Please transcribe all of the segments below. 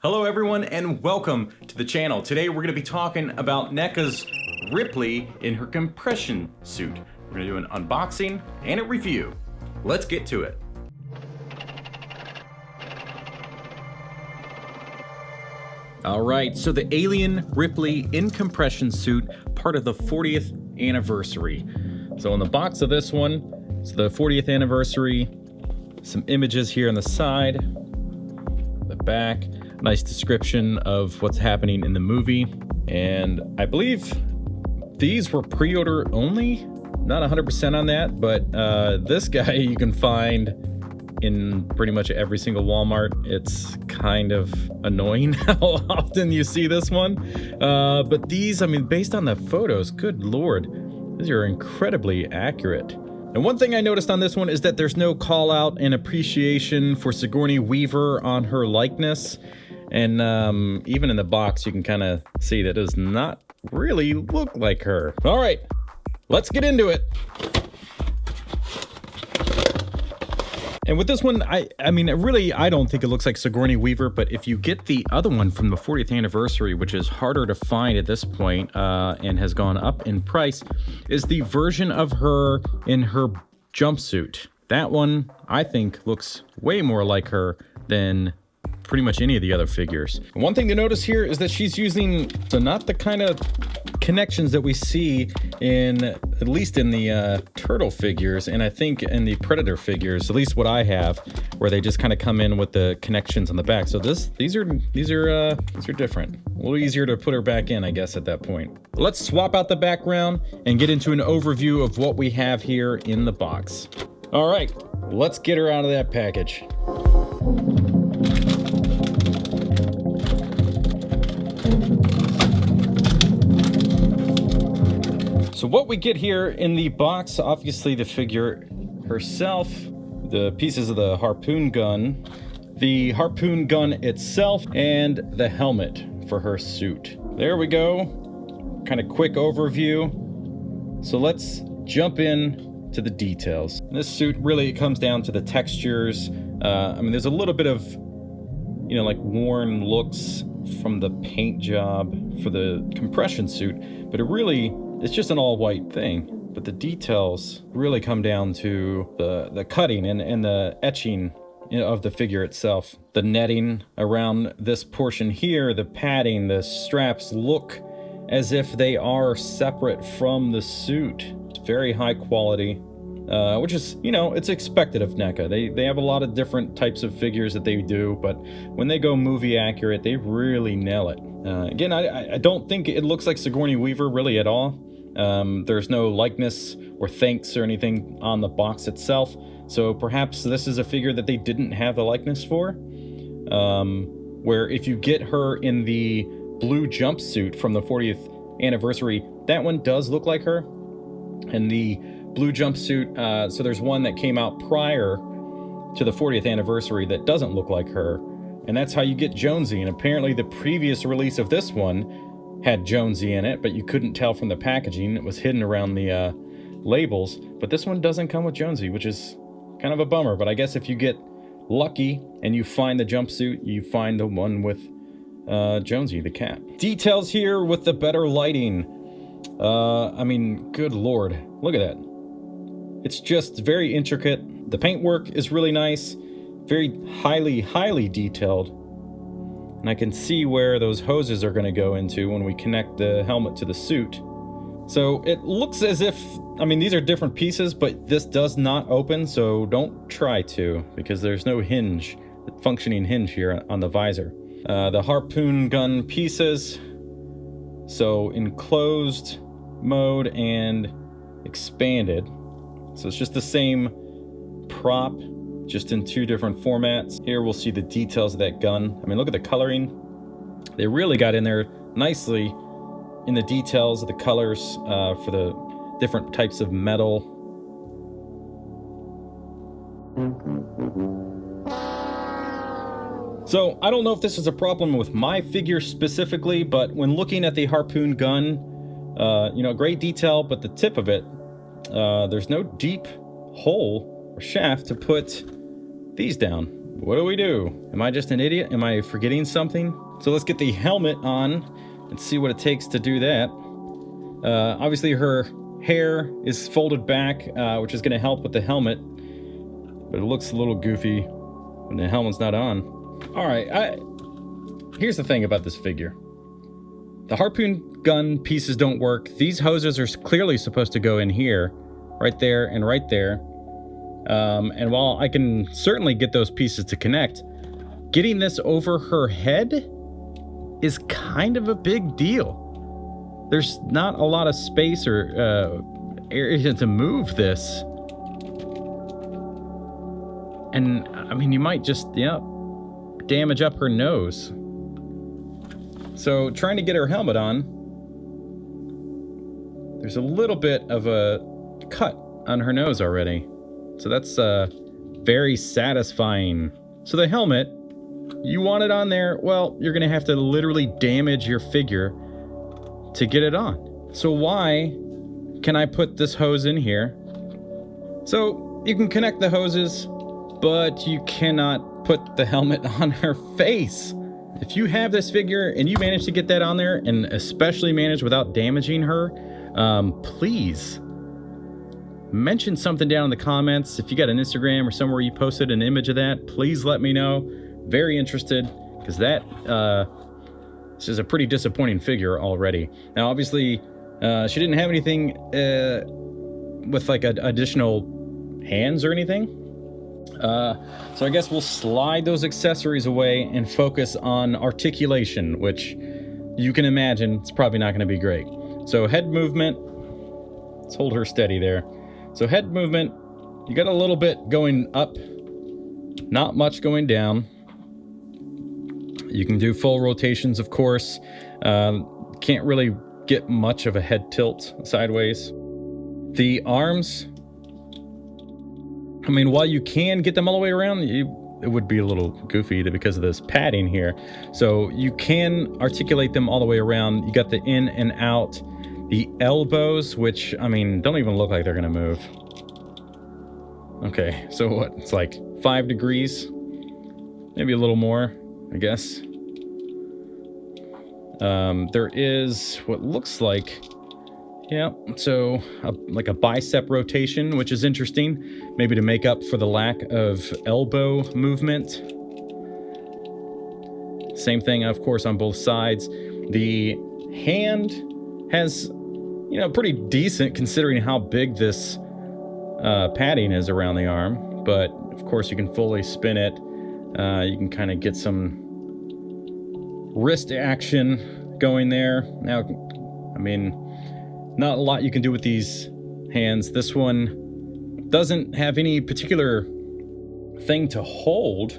Hello everyone and welcome to the channel. Today we're going to be talking about NECA's Ripley in her compression suit. We're going to do an unboxing and a review. Let's get to it. Alright, so the Alien Ripley in compression suit, part of the 40th anniversary. So on the box of this one, it's the 40th anniversary. Some images here on the side, the back. Nice description of what's happening in the movie. And I believe these were pre-order only. Not 100% on that, but this guy you can find in pretty much every single Walmart. It's kind of annoying how often you see this one. But these, I mean, based on the photos, good Lord, these are incredibly accurate. And one thing I noticed on this one is that there's no call out and appreciation for Sigourney Weaver on her likeness. And even in the box, you can kind of see that it does not really look like her. All right, let's get into it. And with this one, I mean, really, I don't think it looks like Sigourney Weaver, but if you get the other one from the 40th anniversary, which is harder to find at this point, and has gone up in price, is the version of her in her jumpsuit. That one, I think, looks way more like her than pretty much any of the other figures. One thing to notice here is that she's using, so not the kind of connections that we see in, at least in the turtle figures, and I think in the Predator figures, at least what I have, where they just kind of come in with the connections on the back. So these are different. A little easier to put her back in, I guess, at that point. Let's swap out the background and get into an overview of what we have here in the box. All right, let's get her out of that package. So what we get here in the box, obviously the figure herself, the pieces of the harpoon gun itself, and the helmet for her suit. There we go. Kind of quick overview. So let's jump in to the details. This suit really comes down to the textures. I mean, there's a little bit of, you know, like worn looks from the paint job for the compression suit, but it's just an all-white thing. But the details really come down to the cutting and the etching, you know, of the figure itself. The netting around this portion here, the padding, the straps look as if they are separate from the suit. It's very high quality, which is, you know, it's expected of NECA. They have a lot of different types of figures that they do, but when they go movie accurate, they really nail it. Again, I don't think it looks like Sigourney Weaver really at all. There's no likeness or thanks or anything on the box itself, so perhaps this is a figure that they didn't have the likeness for. Where if you get her in the blue jumpsuit from the 40th anniversary, that one does look like her. And the blue jumpsuit, so there's one that came out prior to the 40th anniversary that doesn't look like her, and that's how you get Jonesy. And apparently the previous release of this one had Jonesy in it, but you couldn't tell from the packaging. It was hidden around the labels, but this one doesn't come with Jonesy, which is kind of a bummer. But I guess if you get lucky and you find the jumpsuit, you find the one with Jonesy, the cat. Details here with the better lighting. I mean, good Lord, look at that. It's just very intricate. The paintwork is really nice, very highly detailed. And I can see where those hoses are going to go into when we connect the helmet to the suit. So it looks as if, I mean, these are different pieces, but this does not open, so don't try to, because there's no hinge, functioning hinge here on the visor. The harpoon gun pieces, so enclosed mode and expanded. So it's just the same prop, just in two different formats. Here we'll see the details of that gun. I mean, look at the coloring. They really got in there nicely in the details of the colors for the different types of metal. So I don't know if this is a problem with my figure specifically, but when looking at the harpoon gun, you know, great detail, but the tip of it, there's no deep hole or shaft to put these down. what do we do? Am I just an idiot? Am I forgetting something? So let's get the helmet on and see what it takes to do that. Obviously her hair is folded back, which is going to help with the helmet, but it looks a little goofy when the helmet's not on. All right, here's the thing about this figure. The harpoon gun pieces don't work. These hoses are clearly supposed to go in here, right there and right there. And while I can certainly get those pieces to connect, getting this over her head is kind of a big deal. There's not a lot of space or area to move this. And I mean, you might just, damage up her nose. So trying to get her helmet on, there's a little bit of a cut on her nose already. So that's very satisfying. So the helmet, you want it on there, well, you're gonna have to literally damage your figure to get it on. So why can I put this hose in here? So you can connect the hoses, but you cannot put the helmet on her face. If you have this figure and you manage to get that on there, and especially manage without damaging her, please mention something down in the comments. If you got an Instagram or somewhere you posted an image of that, please let me know. Very interested, because that this is a pretty disappointing figure already. Now obviously she didn't have anything with like additional hands or anything, so I guess we'll slide those accessories away and focus on articulation, which you can imagine it's probably not going to be great. So head movement, let's hold her steady there. So head movement, you got a little bit going up, not much going down. You can do full rotations, of course. Can't really get much of a head tilt sideways. The arms, I mean, while you can get them all the way around, it would be a little goofy because of this padding here. So you can articulate them all the way around. You got the in and out. The elbows, which, I mean, don't even look like they're gonna move. Okay, so what? It's like 5 degrees, maybe a little more, I guess. There is what looks like, so like a bicep rotation, which is interesting, maybe to make up for the lack of elbow movement. Same thing, of course, on both sides. The hand has, pretty decent considering how big this padding is around the arm, but of course you can fully spin it. You can kind of get some wrist action going there. Now, I mean, not a lot you can do with these hands. This one doesn't have any particular thing to hold.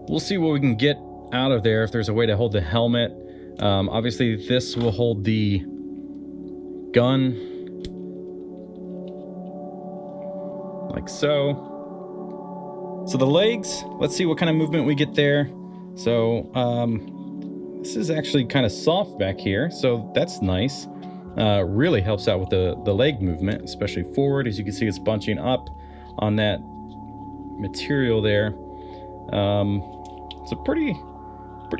We'll see what we can get out of there if there's a way to hold the helmet. Obviously this will hold the gun like so. So the legs, let's see what kind of movement we get there. So this is actually kind of soft back here, so that's nice. Really helps out with the leg movement, especially forward. As you can see, it's bunching up on that material there. It's a pretty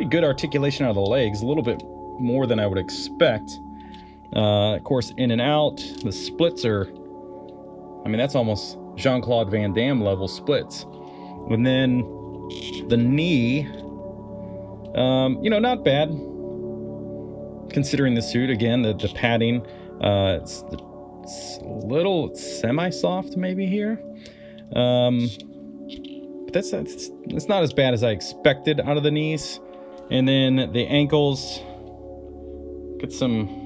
good articulation out of the legs, a little bit more than I would expect. Of course, in and out, the splits are, I mean, that's almost Jean-Claude Van Damme level splits. And then the knee, not bad considering the suit. Again, the padding, it's a little semi-soft maybe here, but that's not as bad as I expected out of the knees. And then the ankles, get some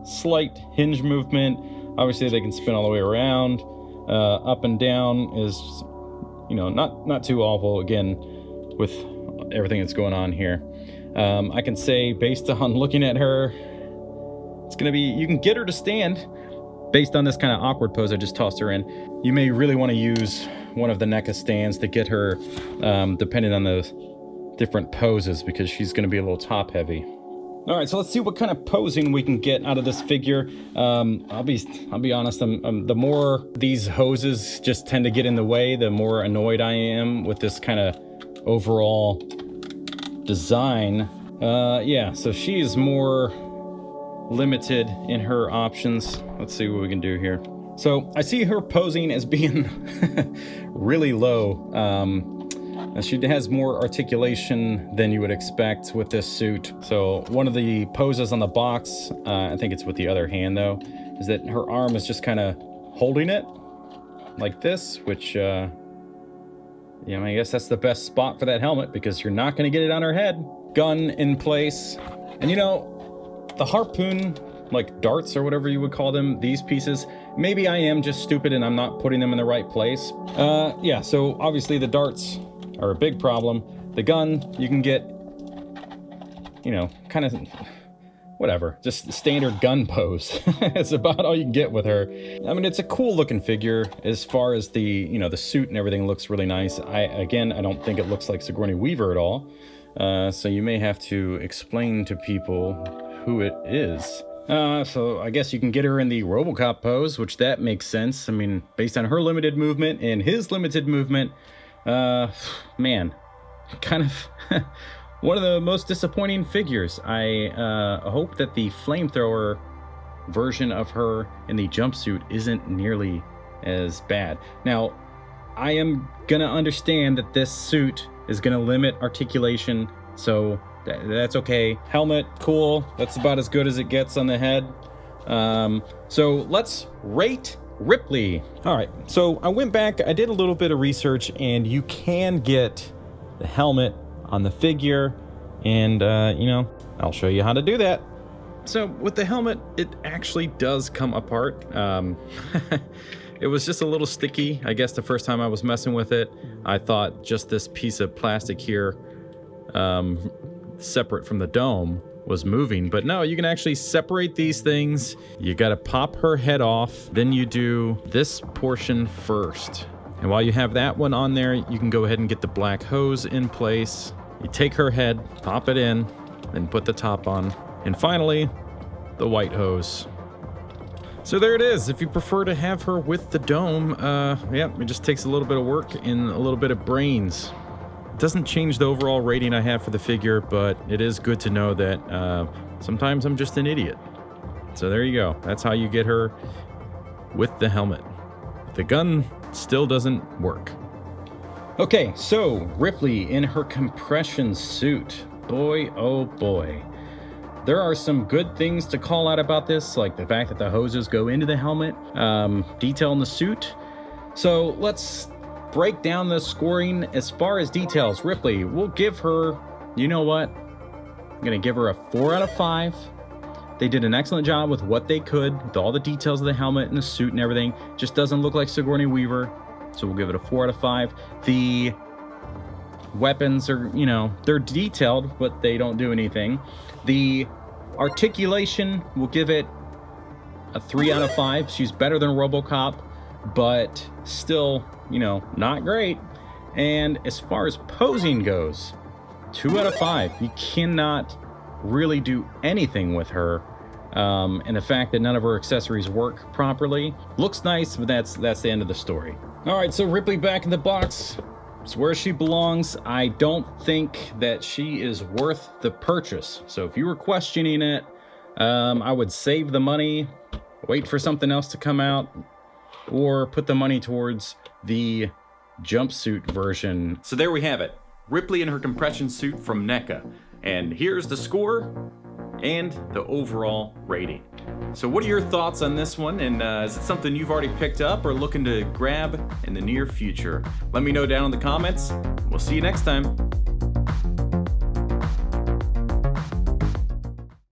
slight hinge movement. Obviously they can spin all the way around. Up and down is, not too awful, again, with everything that's going on here. I can say, based on looking at her, it's gonna be, you can get her to stand based on this kind of awkward pose I just tossed her in. You may really want to use one of the NECA stands to get her, depending on the different poses, because she's gonna be a little top heavy. All right, so let's see what kind of posing we can get out of this figure. I'll be honest, the more these hoses just tend to get in the way, the more annoyed I am with this kind of overall design. Yeah, so she is more limited in her options. Let's see what we can do here. So I see her posing as being really low. She has more articulation than you would expect with this suit. So one of the poses on the box, I think it's with the other hand though, is that her arm is just kind of holding it like this, which, I guess that's the best spot for that helmet because you're not going to get it on her head. Gun in place. And the harpoon, like darts or whatever you would call them, these pieces, maybe I am just stupid and I'm not putting them in the right place. Yeah, so obviously the darts are a big problem. The gun, you can get, kind of, whatever, just standard gun pose. It's about all you can get with her. I mean, it's a cool looking figure as far as the, the suit and everything looks really nice. I don't think it looks like Sigourney Weaver at all. So you may have to explain to people who it is. So I guess you can get her in the RoboCop pose, which that makes sense. I mean, based on her limited movement and his limited movement, man, kind of one of the most disappointing figures. I hope that the flamethrower version of her in the jumpsuit isn't nearly as bad. Now, I am gonna understand that this suit is gonna limit articulation, so that's okay. Helmet, cool. That's about as good as it gets on the head. So let's rate Ripley. All right, so I went back, I did a little bit of research, and you can get the helmet on the figure, and I'll show you how to do that. So with the helmet, it actually does come apart. It was just a little sticky, I guess, the first time I was messing with it. I thought just this piece of plastic here, separate from the dome, was moving, but no, you can actually separate these things. You gotta pop her head off, then you do this portion first. And while you have that one on there, you can go ahead and get the black hose in place. You take her head, pop it in, then put the top on. And finally, the white hose. So there it is. If you prefer to have her with the dome, yeah, it just takes a little bit of work and a little bit of brains. It doesn't change the overall rating I have for the figure, but it is good to know that sometimes I'm just an idiot. So there you go. That's how you get her with the helmet. The gun still doesn't work. Okay, so Ripley in her compression suit. Boy, oh boy. There are some good things to call out about this, like the fact that the hoses go into the helmet, detail in the suit. So let's break down the scoring as far as details. Ripley, we'll give her, you know what? I'm gonna give her a 4 out of 5. They did an excellent job with what they could, with all the details of the helmet and the suit and everything. Just doesn't look like Sigourney Weaver, so we'll give it a 4 out of 5. The weapons are, they're detailed, but they don't do anything. The articulation, we'll give it a 3 out of 5. She's better than RoboCop, but still, not great. And as far as posing goes, 2 out of 5. You cannot really do anything with her. And the fact that none of her accessories work properly. Looks nice, but that's the end of the story. All right, so Ripley back in the box. It's where she belongs. I don't think that she is worth the purchase. So if you were questioning it, I would save the money, wait for something else to come out, or put the money towards the jumpsuit version. So there we have it. Ripley in her compression suit from NECA. And here's the score and the overall rating. So what are your thoughts on this one? And is it something you've already picked up or looking to grab in the near future? Let me know down in the comments. We'll see you next time.